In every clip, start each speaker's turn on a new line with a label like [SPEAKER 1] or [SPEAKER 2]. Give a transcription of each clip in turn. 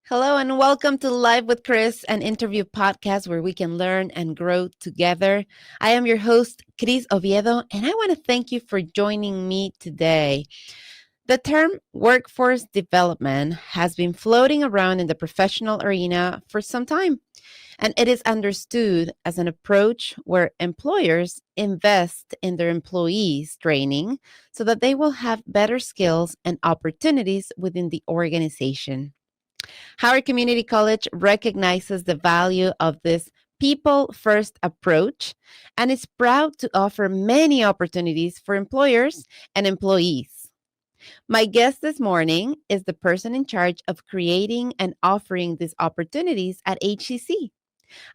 [SPEAKER 1] Hello and welcome to Live with Chris, an interview podcast where we can learn and grow together. I am your host, Cris Oviedo, and I want to thank you for joining me today. The term workforce development has been floating around in the professional arena for some time, and it is understood as an approach where employers invest in their employees' training so that they will have better skills and opportunities within the organization. Howard Community College recognizes the value of this people first approach and is proud to offer many opportunities for employers and employees. My guest this morning is the person in charge of creating and offering these opportunities at HCC.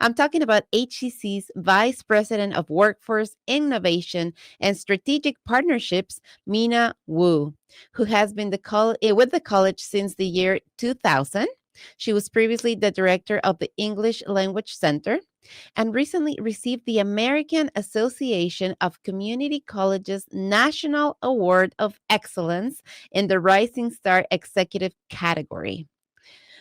[SPEAKER 1] I'm talking about HCC's Vice President of Workforce Innovation and Strategic Partnerships, Mina Wu, who has been with the college since the year 2000. She was previously the director of the English Language Center and recently received the American Association of Community Colleges National Award of Excellence in the Rising Star Executive category.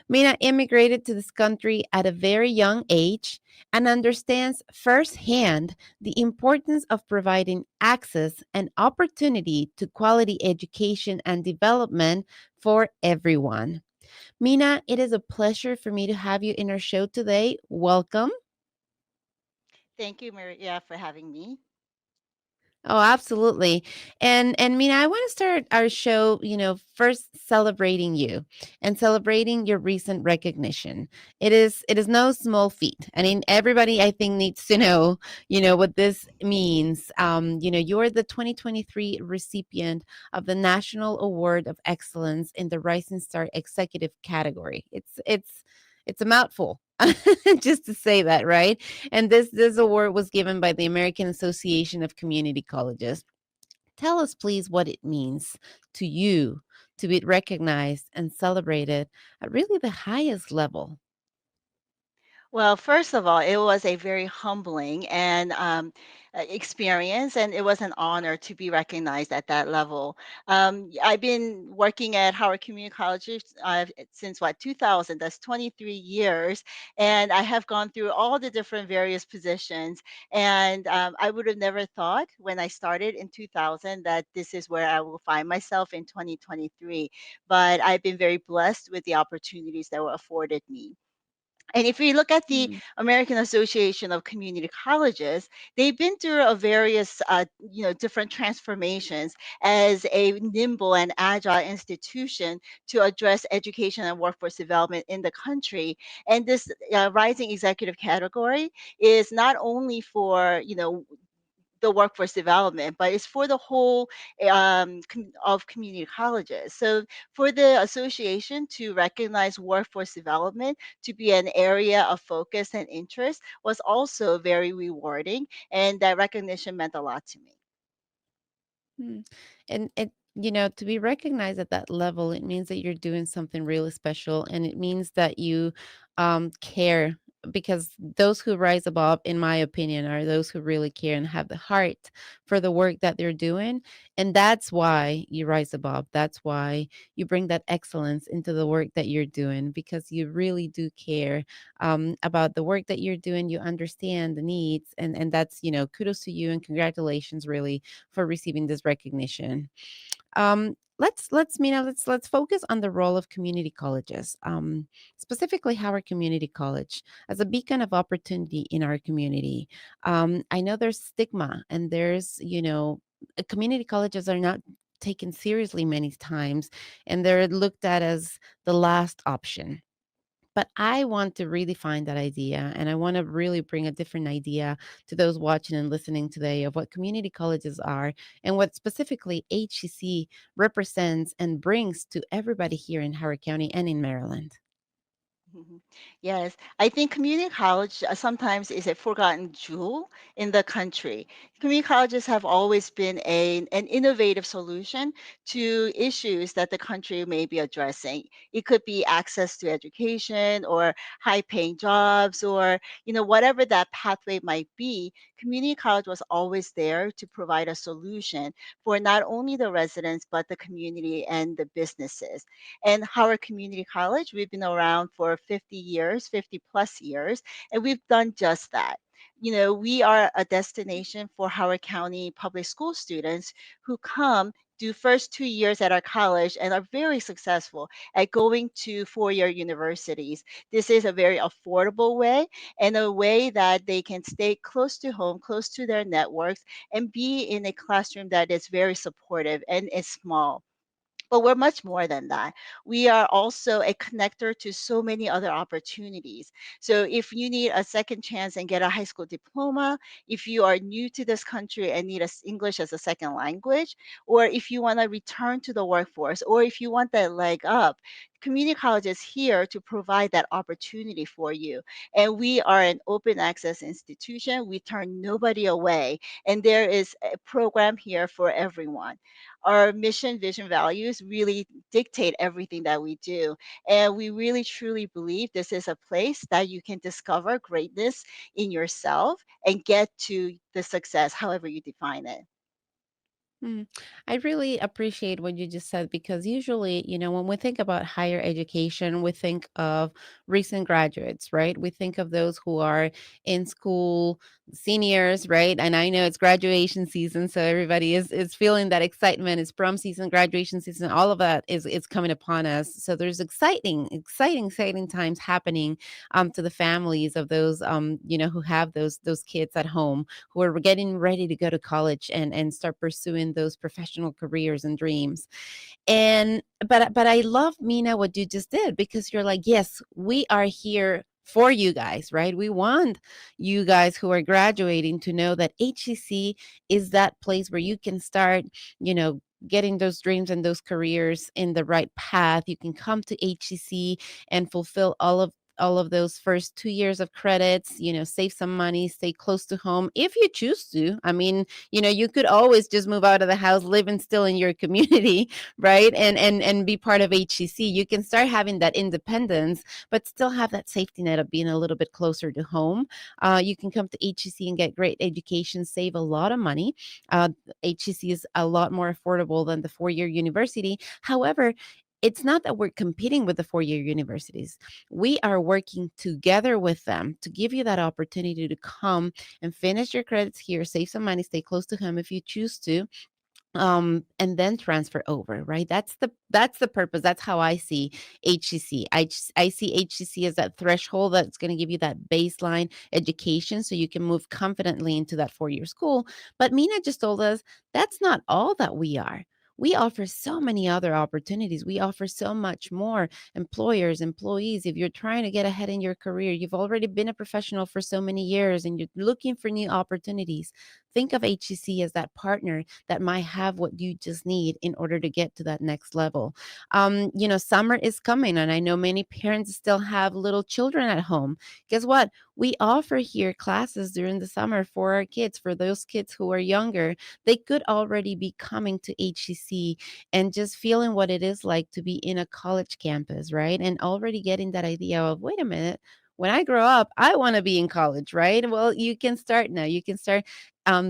[SPEAKER 1] Mina immigrated to this country at a very young age and understands firsthand the importance of providing access and opportunity to quality education and development for everyone. Mina, it is a pleasure for me to have you in our show today. Welcome.
[SPEAKER 2] Thank you, Maria, for having me.
[SPEAKER 1] Oh, absolutely. And Mina, I want to start our show, first celebrating you and celebrating your recent recognition. It is no small feat. I mean, everybody I think needs to know, what this means. You're the 2023 recipient of the National Award of Excellence in the Rising Star Executive category. It's a mouthful. Just to say that, right? And this award was given by the American Association of Community Colleges. Tell us, please, what it means to you to be recognized and celebrated at really the highest level.
[SPEAKER 2] Well, first of all, it was a very humbling and experience, and it was an honor to be recognized at that level. I've been working at Howard Community College since what 2000. That's 23 years, and I have gone through all the different various positions. And I would have never thought when I started in 2000 that this is where I will find myself in 2023. But I've been very blessed with the opportunities that were afforded me. And if we look at the
[SPEAKER 1] Mm,
[SPEAKER 2] American Association of Community Colleges, they've been through a various, different transformations as a nimble and agile institution to address education and workforce development in the country. And this rising executive category is not only for the workforce development, but it's for the whole of community colleges. So for the association to recognize workforce development to be an area of focus and interest was also very rewarding, and that recognition meant a lot to me.
[SPEAKER 1] mm. And to be recognized at that level, it means that you're doing something really special, and it means that you care, because those who rise above, in my opinion, are those who really care and have the heart for the work that they're doing. And that's why you rise above. That's why you bring that excellence into the work that you're doing, because you really do care about the work that you're doing. You understand the needs, and that's, kudos to you and congratulations, really, for receiving this recognition. Let's Mina, let's focus on the role of community colleges, specifically Howard Community College as a beacon of opportunity in our community. I know there's stigma, and there's, community colleges are not taken seriously many times, and they're looked at as the last option. But I want to redefine that idea, and I want to really bring a different idea to those watching and listening today of what community colleges are and what specifically HCC represents and brings to everybody here in Howard County and in Maryland.
[SPEAKER 2] Mhm. Yes, I think community college sometimes is a forgotten jewel in the country. Community colleges have always been an innovative solution to issues that the country may be addressing. It could be access to education or high paying jobs or, whatever that pathway might be. Community college was always there to provide a solution for not only the residents, but the community and the businesses. And Howard Community College, we've been around for 50 years, 50 plus years, and we've done just that. We are a destination for Howard County public school students who come, do first 2 years at our college, and are very successful at going to four-year universities. This is a very affordable way and a way that they can stay close to home, close to their networks, and be in a classroom that is very supportive and is small. But we're much more than that. We are also a connector to so many other opportunities. So if you need a second chance and get a high school diploma, if you are new to this country and need English as a second language, or if you want to return to the workforce, or if you want that leg up, community college is here to provide that opportunity for you. And we are an open access institution. We turn nobody away. And there is a program here for everyone. Our mission, vision, values really dictate everything that we do. And we really truly believe this is a place that you can discover greatness in yourself and get to the success, however you define it.
[SPEAKER 1] Mm. I really appreciate what you just said because usually, when we think about higher education, we think of recent graduates, right? We think of those who are in school, seniors, right? And I know it's graduation season, so everybody is feeling that excitement. It's prom season, graduation season, all of that is coming upon us. So there's exciting times happening to the families of those who have those kids at home who are getting ready to go to college and start pursuing those professional careers and dreams. And but I love, Mina, what you just did, because you're like, yes, we are here for you guys, right? We want you guys who are graduating to know that HCC is that place where you can start, getting those dreams and those careers in the right path. You can come to HCC and fulfill all of those first 2 years of credits, save some money, stay close to home if you choose to. I mean, you could always just move out of the house, live and still in your community, right? And be part of HCC. You can start having that independence, but still have that safety net of being a little bit closer to home. You can come to HCC and get great education, save a lot of money. HCC is a lot more affordable than the 4-year university. However, it's not that we're competing with the 4-year universities. We are working together with them to give you that opportunity to come and finish your credits here, save some money, stay close to home if you choose to, and then transfer over, right? That's the purpose. That's how I see HCC. I see HCC as that threshold that's going to give you that baseline education so you can move confidently into that 4-year school. But Mina just told us that's not all that we are. We offer so many other opportunities. We offer so much more. Employers, employees, if you're trying to get ahead in your career, you've already been a professional for so many years and you're looking for new opportunities, think of HCC as that partner that might have what you just need in order to get to that next level. Summer is coming, and I know many parents still have little children at home. Guess what? We offer here classes during the summer for our kids, for those kids who are younger. They could already be coming to HCC and just feeling what it is like to be in a college campus, right? And already getting that idea of, wait a minute, when I grow up, I want to be in college, right? Well, you can start now. You can start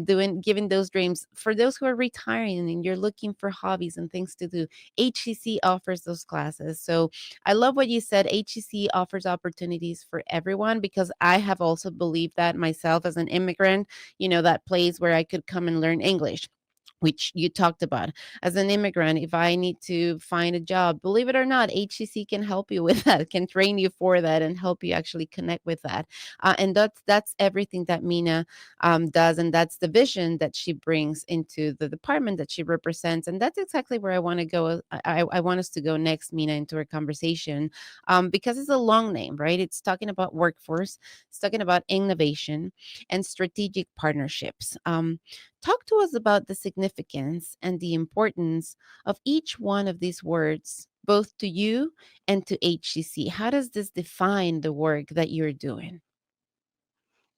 [SPEAKER 1] doing giving those dreams for those who are retiring and you're looking for hobbies and things to do. HCC offers those classes. So I love what you said. HCC offers opportunities for everyone because I have also believed that myself as an immigrant, that place where I could come and learn English, which you talked about. As an immigrant, if I need to find a job, believe it or not, HCC can help you with that, can train you for that, and help you actually connect with that. And that's everything that Mina does, and that's the vision that she brings into the department that she represents. And that's exactly where I want to go. I want us to go next, Mina, into our conversation, because it's a long name, right? It's talking about workforce, it's talking about innovation and strategic partnerships. Talk to us about the significance and the importance of each one of these words, both to you and to HCC. How does this define the work that you're doing?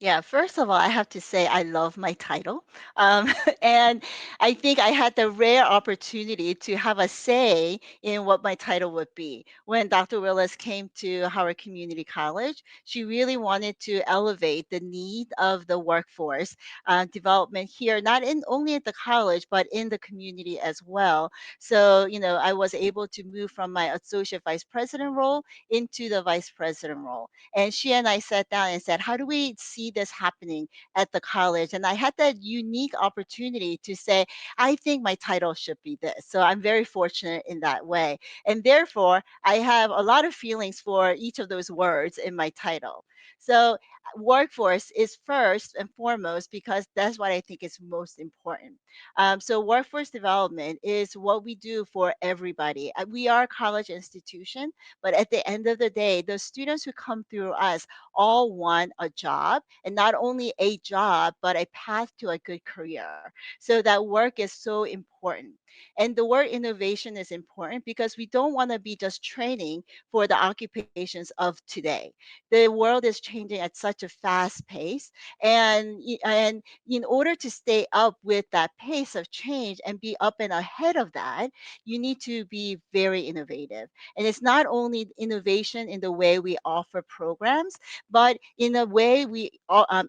[SPEAKER 2] Yeah, first of all, I have to say I love my title. Um, and I think I had the rare opportunity to have a say in what my title would be. When Dr. Willis came to Howard Community College, she really wanted to elevate the need of the workforce development here, not in only at the college, but in the community as well. So, I was able to move from my associate vice president role into the vice president role. And she and I sat down and said, how do we see this happening at the college? And I had that unique opportunity to say, I think my title should be this. So I'm very fortunate in that way. And therefore, I have a lot of feelings for each of those words in my title. So workforce is first and foremost because that's what I think is most important. So workforce development is what we do for everybody. We are a college institution, but at the end of the day, the students who come through us all want a job, and not only a job, but a path to a good career. So that work is so important. And the word innovation is important because we don't want to be just training for the occupations of today. The world is changing at such a fast pace, and in order to stay up with that pace of change and be up and ahead of that, you need to be very innovative. And it's not only innovation in the way we offer programs, but in a way we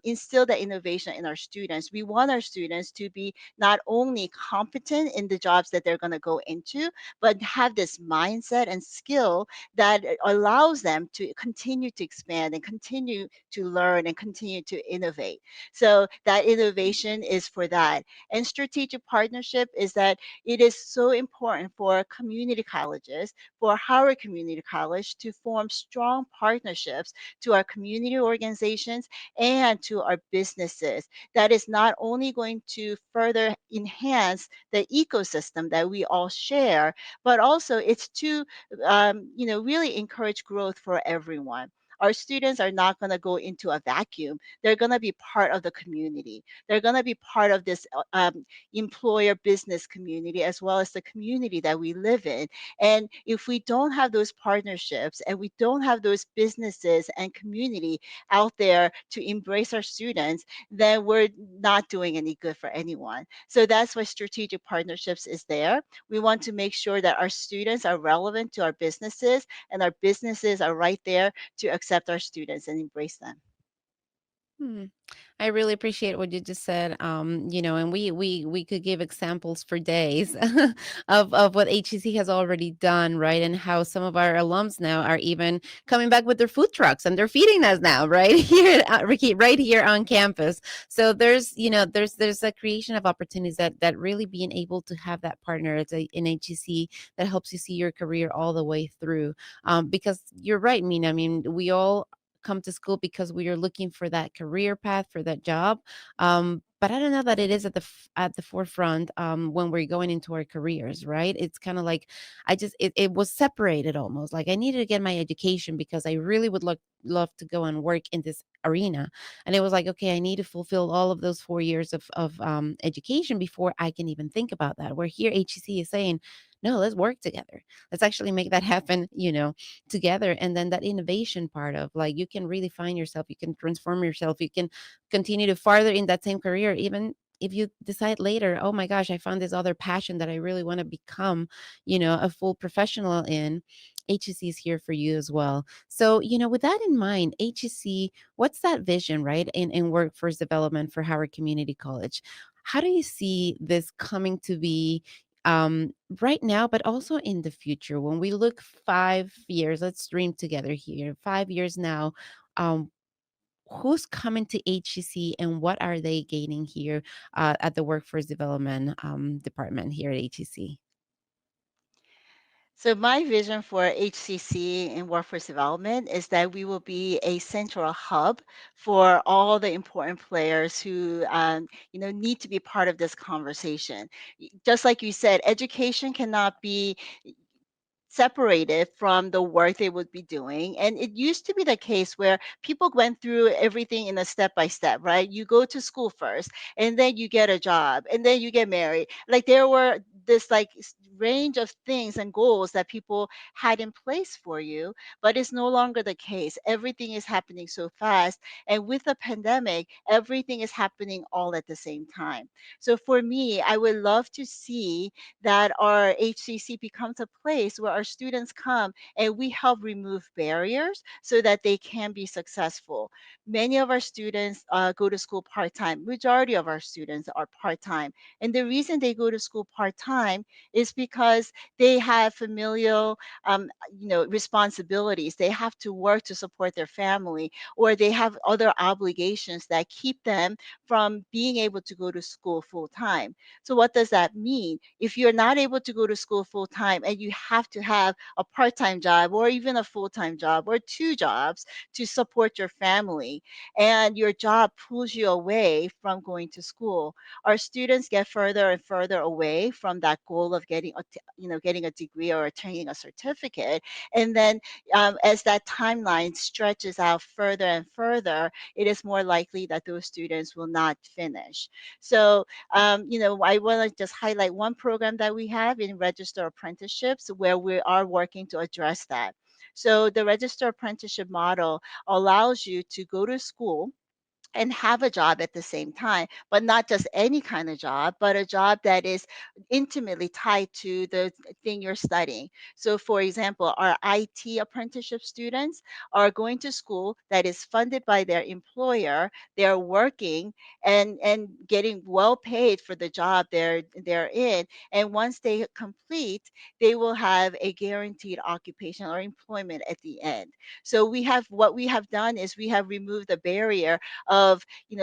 [SPEAKER 2] instill the innovation in our students. We want our students to be not only competent in the jobs that they're going to go into, but have this mindset and skill that allows them to continue to expand and continue to learn and continue to innovate. So that innovation is for that. And strategic partnership is that it is so important for community colleges, for Howard Community College, to form strong partnerships to our community organizations and to our businesses. That is not only going to further enhance the ecosystem that we all share, but also it's to really encourage growth for everyone. Our students are not going to go into a vacuum. They're going to be part of the community. They're going to be part of this employer business community as well as the community that we live in. And if we don't have those partnerships and we don't have those businesses and community out there to embrace our students, then we're not doing any good for anyone. So that's why strategic partnerships is there. We want to make sure that our students are relevant to our businesses and our businesses are right there to accept our students and embrace them.
[SPEAKER 1] Hmm. I really appreciate what you just said. And we could give examples for days of what HEC has already done, right? And how some of our alums now are even coming back with their food trucks and they're feeding us now, right here, right here on campus. So there's a creation of opportunities that really being able to have that partner in HEC that helps you see your career all the way through. Because you're right, Mina. I mean, we all come to school because we are looking for that career path for that job. But I don't know that it is at the forefront when we're going into our careers, right? It's kind of like it was separated almost. Like I needed to get my education because I really would love to go and work in this arena. And it was like, okay, I need to fulfill all of those 4 years of education before I can even think about that. Where here HEC is saying, no, let's work together. Let's actually make that happen, together. And then that innovation part of like you can really find yourself, you can transform yourself, you can continue to farther in that same career, even if you decide later, oh my gosh, I found this other passion that I really want to become, a full professional in. HEC is here for you as well. So, with that in mind, HEC, what's that vision, right, in workforce development for Howard Community College? How do you see this coming to be um, right now, but also in the future? When we look 5 years, let's dream together here. 5 years now, um, who's coming to HEC and what are they gaining here at the Workforce Development Department here at HEC?
[SPEAKER 2] So my vision for HCC and workforce development is that we will be a central hub for all the important players who, need to be part of this conversation. Just like you said, education cannot be separated from the work they would be doing. And it used to be the case where people went through everything in a step by step, right? You go to school first, and then you get a job, and then you get married. Like there were this like range of things and goals that people had in place for you, but it's no longer the case. Everything is happening so fast. And with the pandemic, everything is happening all at the same time. So for me, I would love to see that our HCC becomes a place where our students come and we help remove barriers so that they can be successful. Many of our students go to school part-time. Majority of our students are part-time. And the reason they go to school part-time is because they have familial responsibilities. They have to work to support their family, or they have other obligations that keep them from being able to go to school full time. So what does that mean? If you're not able to go to school full time and you have to have a part-time job or even a full-time job or two jobs to support your family, and your job pulls you away from going to school, our students get further and further away from that goal of getting a degree or attaining a certificate. And then as that timeline stretches out further and further, it is more likely that those students will not finish. So I want to just highlight one program that we have in Register Apprenticeships where we are working to address that. So the Register Apprenticeship model allows you to go to school and have a job at the same time, but not just any kind of job, but a job that is intimately tied to the thing you're studying. So, for example, our IT apprenticeship students are going to school that is funded by their employer. They're working and getting well paid for the job they're in. And once they complete, they will have a guaranteed occupation or employment at the end. So what we have done is we have removed the barrier of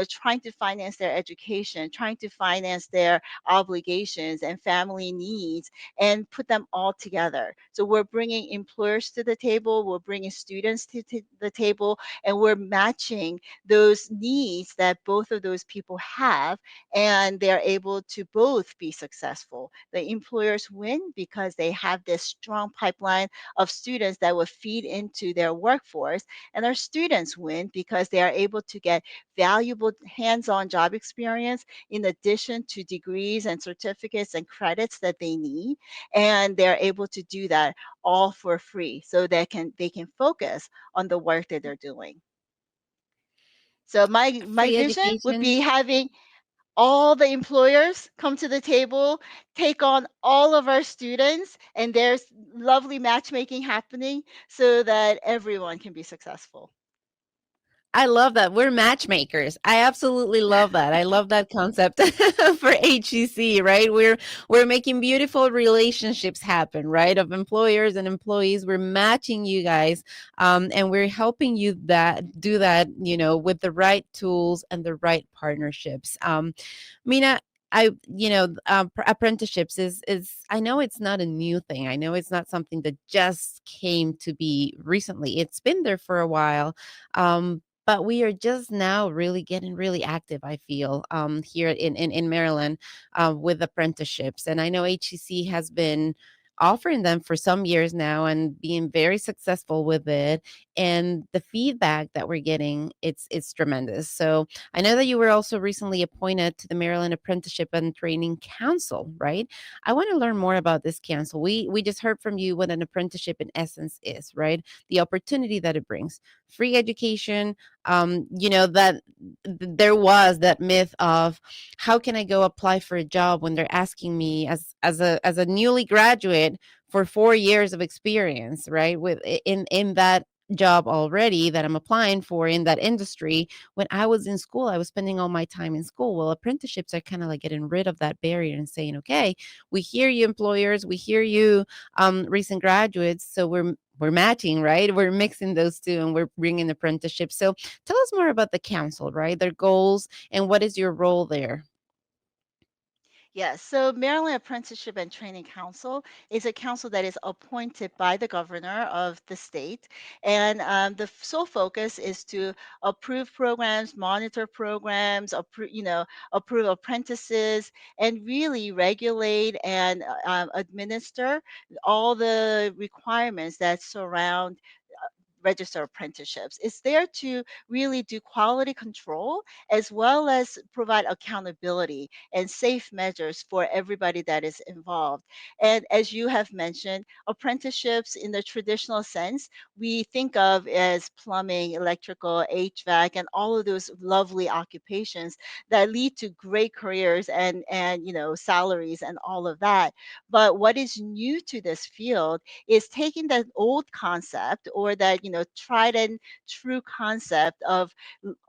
[SPEAKER 2] trying to finance their education, trying to finance their obligations and family needs, and put them all together. So we're bringing employers to the table, we're bringing students to the table, and we're matching those needs that both of those people have, and they're able to both be successful. The employers win because they have this strong pipeline of students that will feed into their workforce, and our students win because they are able to get valuable hands-on job experience in addition to degrees and certificates and credits that they need, and they're able to do that all for free so they can focus on the work that they're doing. So my
[SPEAKER 1] Free
[SPEAKER 2] vision would
[SPEAKER 1] education.
[SPEAKER 2] be having all the employers come to the table, take on all of our students, and there's lovely matchmaking happening so that everyone can be successful.
[SPEAKER 1] I love that. We're matchmakers. I absolutely love that. I love that concept for HEC, right? We're making beautiful relationships happen, right? Of employers and employees. We're matching you guys, and we're helping you that do that, with the right tools and the right partnerships. Mina, apprenticeships is I know it's not a new thing. I know it's not something that just came to be recently. It's been there for a while. But we are just now really getting really active, I feel, here in Maryland, with apprenticeships. And I know HEC has been offering them for some years now and being very successful with it. And the feedback that we're getting, it's tremendous. So I know that you were also recently appointed to the Maryland Apprenticeship and Training Council, right? I want to learn more about this council. We just heard from you what an apprenticeship in essence is, right? The opportunity that it brings, free education. That there was that myth of how can I go apply for a job when they're asking me as a newly graduate for 4 years of experience, right? With in that job already that I'm applying for in that industry. When I was in school, I was spending all my time in school. Well, apprenticeships are kind of like getting rid of that barrier and saying, okay, we hear you employers, we hear you recent graduates, so we're matching, right? We're mixing those two and we're bringing apprenticeships. So tell us more about the council, right? Their goals and what is your role there?
[SPEAKER 2] Yes, so Maryland Apprenticeship and Training Council is a council that is appointed by the governor of the state. And the sole focus is to approve programs, monitor programs, approve apprentices, and really regulate and administer all the requirements that surround register apprenticeships. It's there to really do quality control as well as provide accountability and safe measures for everybody that is involved. And as you have mentioned, apprenticeships in the traditional sense, we think of as plumbing, electrical, HVAC, and all of those lovely occupations that lead to great careers and salaries and all of that. But what is new to this field is taking that old concept or that tried and true concept of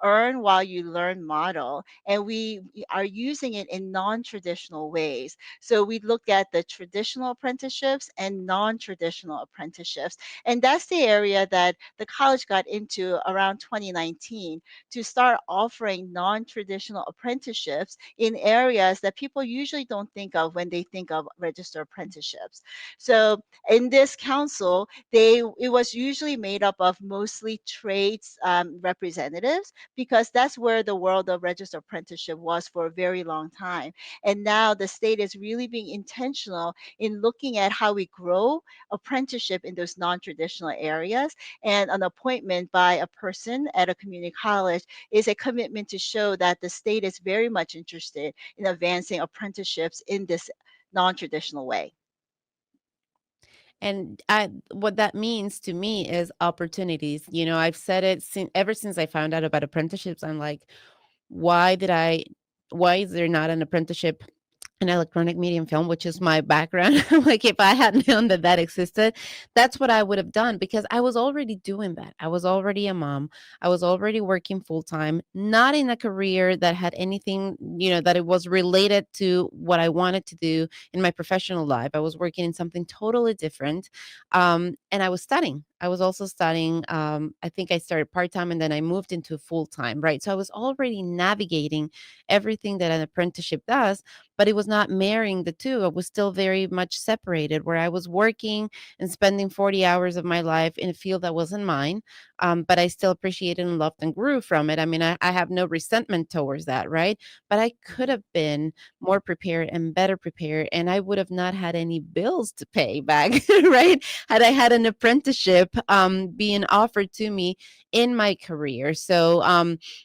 [SPEAKER 2] earn while you learn model, and we are using it in non-traditional ways. So we look at the traditional apprenticeships and non-traditional apprenticeships, and that's the area that the college got into around 2019 to start offering non-traditional apprenticeships in areas that people usually don't think of when they think of registered apprenticeships. So in this council, it was usually made up of mostly trades representatives because that's where the world of registered apprenticeship was for a very long time. And now the state is really being intentional in looking at how we grow apprenticeship in those non-traditional areas. And an appointment by a person at a community college is a commitment to show that the state is very much interested in advancing apprenticeships in this non-traditional way.
[SPEAKER 1] And what that means to me is opportunities. I've said it ever since I found out about apprenticeships. I'm like, why did I? Why is there not an apprenticeship in electronic media and film, which is my background? Like, if I had known that that existed, that's what I would have done, because I was already doing that. I was already a mom. I was already working full time, not in a career that had anything, that it was related to what I wanted to do in my professional life. I was working in something totally different. And I was studying. I was also studying. I think I started part time and then I moved into full time, right? So I was already navigating everything that an apprenticeship does, but it was not marrying the two. I was still very much separated, where I was working and spending 40 hours of my life in a field that wasn't mine. But I still appreciated and loved and grew from it. I mean, I have no resentment towards that, right? But I could have been more prepared and better prepared, and I would have not had any bills to pay back, right? Had I had an apprenticeship being offered to me in my career. So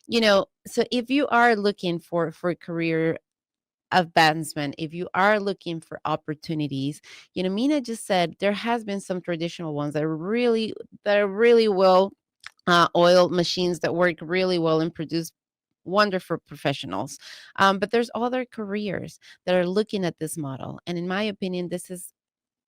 [SPEAKER 1] if you are looking for career advancement, if you are looking for opportunities, Mina just said there has been some traditional ones that are really well oiled machines that work really well and produce wonderful professionals. But there's other careers that are looking at this model, and in my opinion, this is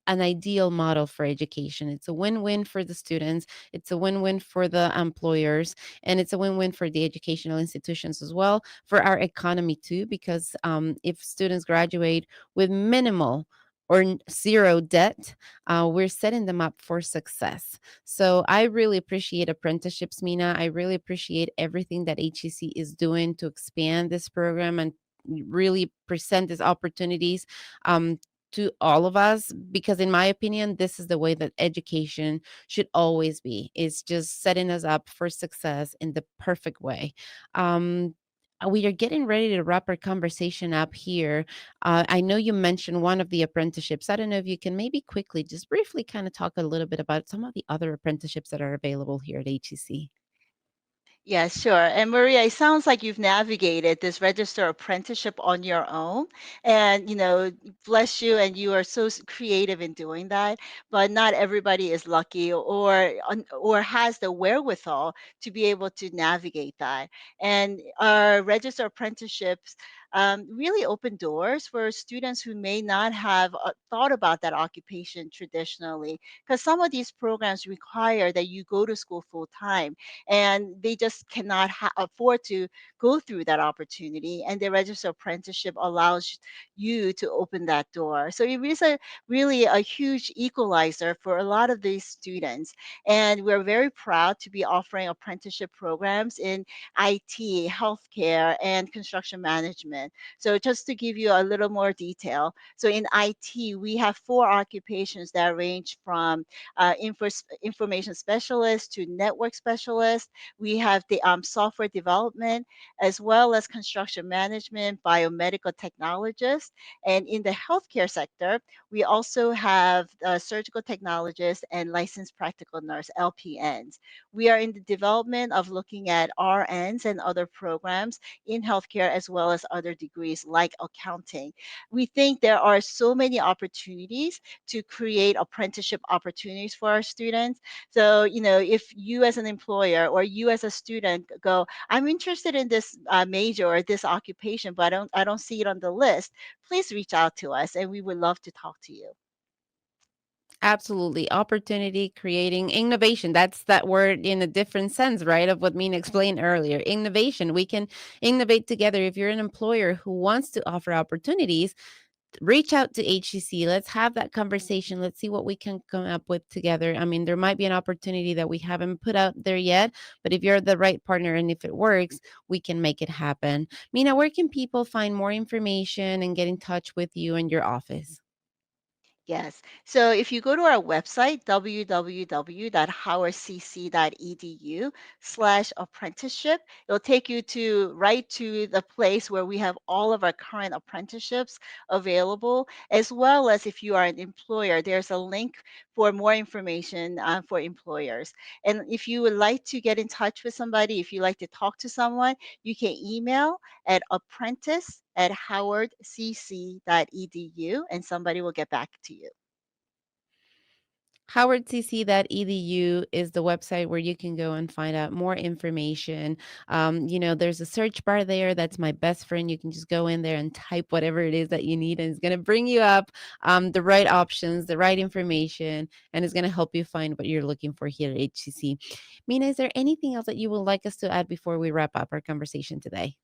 [SPEAKER 1] an ideal model for education. It's a win-win for the students, it's a win-win for the employers, and it's a win-win for the educational institutions as well, for our economy too, because if students graduate with minimal or zero debt, we're setting them up for success. So I really appreciate apprenticeships, Mina. I really appreciate everything that HEC is doing to expand this program and really present these opportunities um, to all of us, because in my opinion, this is the way that education should always be. It's just setting us up for success in the perfect way. um, we are getting ready to wrap our conversation up here. I know you mentioned one of the apprenticeships. I don't know if you can maybe quickly, just briefly, kind of talk a little bit about some of the other apprenticeships that are available here at HEC.
[SPEAKER 2] Yeah, sure. And Maria, it sounds like you've navigated this register apprenticeship on your own. And, bless you, and you are so creative in doing that. But not everybody is lucky or has the wherewithal to be able to navigate that. And our register apprenticeships really open doors for students who may not have thought about that occupation traditionally, because some of these programs require that you go to school full time and they just cannot afford to go through that opportunity. And the register apprenticeship allows you to open that door. So it is really a huge equalizer for a lot of these students. And we're very proud to be offering apprenticeship programs in IT, healthcare, and construction management. management. So just to give you a little more detail, so in IT, we have four occupations that range from information specialist to network specialist. We have the software development as well as construction management, biomedical technologists. And in the healthcare sector, we also have surgical technologists and licensed practical nurse, LPNs. We are in the development of looking at RNs and other programs in healthcare as well as other degrees like accounting. We think there are so many opportunities to create apprenticeship opportunities for our students. So, if you as an employer or you as a student go, I'm interested in this major or this occupation, but I don't see it on the list, please reach out to us and we would love to talk to you.
[SPEAKER 1] Absolutely. Opportunity, creating innovation. That's that word in a different sense, right? Of what Mina explained earlier. Innovation. We can innovate together. If you're an employer who wants to offer opportunities, reach out to HCC. Let's have that conversation. Let's see what we can come up with together. I mean, there might be an opportunity that we haven't put out there yet, but if you're the right partner and if it works, we can make it happen. Mina, where can people find more information and get in touch with you and your office?
[SPEAKER 2] Yes. So if you go to our website, www.howardcc.edu/apprenticeship, it'll take you to right to the place where we have all of our current apprenticeships available, as well as if you are an employer, there's a link for more information for employers. And if you would like to get in touch with somebody, if you like to talk to someone, you can email at apprentice@howardcc.edu and somebody will get back to you.
[SPEAKER 1] howardcc.edu is the website where you can go and find out more information. There's a search bar there. That's my best friend. You can just go in there and type whatever it is that you need, and it's going to bring you up the right options, the right information, and it's going to help you find what you're looking for here at HCC. Mina, is there anything else that you would like us to add before we wrap up our conversation today?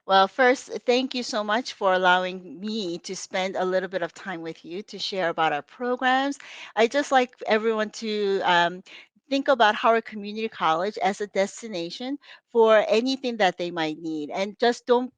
[SPEAKER 2] Well, first, thank you so much for allowing me to spend a little bit of time with you to share about our programs. I just like everyone to think about Howard Community College as a destination for anything that they might need, and just don't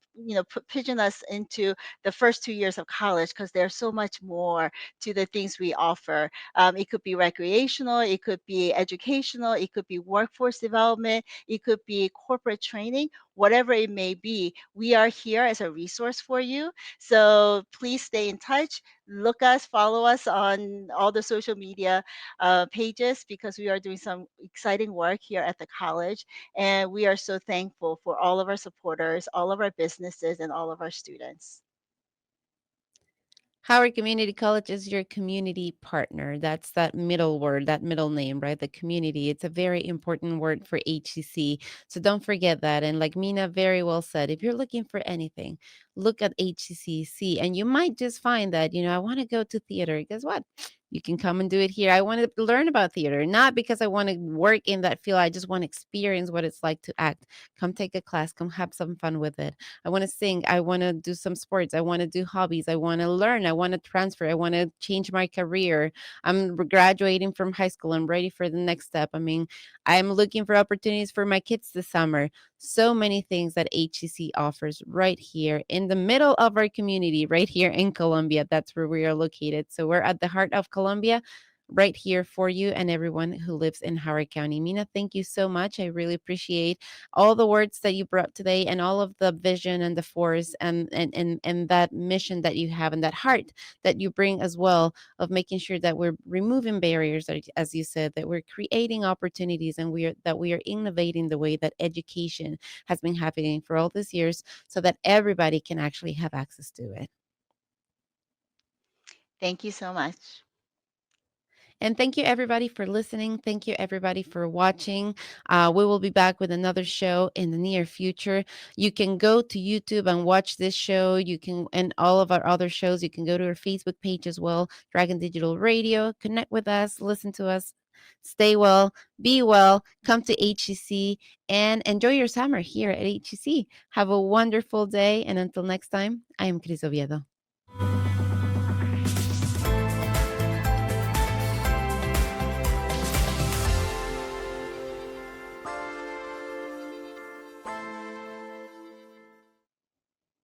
[SPEAKER 2] pigeon us into the first 2 years of college because there's so much more to the things we offer. It could be recreational, it could be educational, it could be workforce development, it could be corporate training, whatever it may be, we are here as a resource for you. So please stay in touch. Look us, follow us on all the social media pages because we are doing some exciting work here at the college. And we are so thankful for all of our supporters, all of our businesses, and all of our students.
[SPEAKER 1] Howard Community College is your community partner. That's that middle word, that middle name, right? The community. It's a very important word for HCC. So don't forget that. And like Mina very well said, if you're looking for anything, look at HCC, and you might just find that, I want to go to theater. Guess what? You can come and do it here. I want to learn about theater, not because I want to work in that field. I just want to experience what it's like to act. Come take a class, come have some fun with it. I want to sing. I want to do some sports. I want to do hobbies. I want to learn. I want to transfer. I want to change my career. I'm graduating from high school. I'm ready for the next step. I mean, I'm looking for opportunities for my kids this summer. So many things that HCC offers right here in the middle of our community, right here in Columbia. That's where we are located. So we're at the heart of Columbia, right here for you and everyone who lives in Howard County. Mina, thank you so much. I really appreciate all the words that you brought today and all of the vision and the force and that mission that you have and that heart that you bring as well of making sure that we're removing barriers, as you said, that we're creating opportunities and we are innovating the way that education has been happening for all these years so that everybody can actually have access to it.
[SPEAKER 2] Thank you so much.
[SPEAKER 1] And thank you, everybody, for listening. Thank you, everybody, for watching. We will be back with another show in the near future. You can go to YouTube and watch this show. You can, and all of our other shows. You can go to our Facebook page as well, Dragon Digital Radio. Connect with us, listen to us. Stay well, be well, come to HEC, and enjoy your summer here at HEC. Have a wonderful day. And until next time, I am Cris Oviedo.